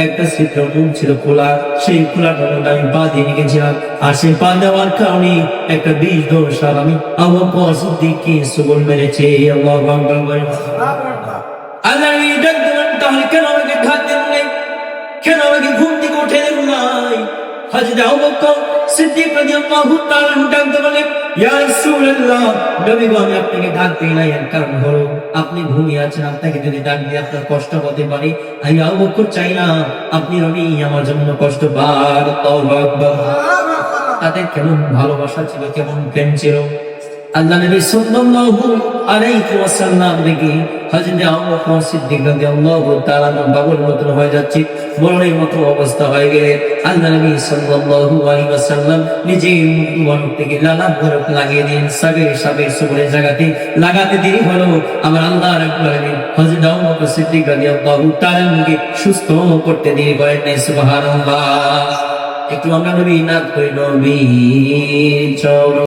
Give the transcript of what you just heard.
একটা ছিদ্র মুখ ছিল খোলা, সেই খোলার মধ্যে আমি পা দিয়ে গেছিলাম, আর সেই পা দেওয়ার কারণে একটা বিষ দোষার আমি আবু বকর সিদ্দিককে সুবল মেরেছে। আল্লাহু আকবার। আল্লাহ এই ডাক দিলেন, তাহলে কেন আমাকে খাদ্য নেই, কেন আমাকে ঘুম থেকে উঠে দেন নাই? হযরত আবু বকর সিদ্দিক রাদিয়াল্লাহু তাআলা ডাকতে বলেন, ইয়া রাসূলুল্লাহ, নবী গো, আমি আপনাকে ডাক দেই নাই, এর কারণ হলো আপনি ঘুমিয়ে আছেন, আপনাকে যদি ডাক দিই আপনার কষ্ট হতে পারে। আমি আবু বকর চাই না আপনি নবী আমার জন্য কষ্ট পান। আল্লাহু আকবার। তাদের কেমন ভালোবাসা ছিল, কেমন প্রেম ছিল। আল্লাহ নবী সাল্লাল্লাহু আলাইহি ওয়াসাল্লাম দেখি হযরত আবু বকর সিদ্দিক রাদিয়াল্লাহু তাআলা বাবুর মত হয়ে যাচ্ছে, বরণের মতো অবস্থা হয়ে গেলে আল্লাহ নবী সাল্লাল্লাহু আলাইহি ওয়াসাল্লাম নিজে মুবারক থেকে লালা বরক লাগিয়ে দিন, সাবের সুবরের জায়গাতে লাগাতে দেরি হলো, আমার আল্লাহ রাব্বুল আলামিন হযরত আবু বকর সিদ্দিক রাদিয়াল্লাহু তাআলাকে সুস্থ করতে দিয়ে বলেন সুবহানাল্লাহ। একটু আমরা নবী নাত করি, নবী চলো।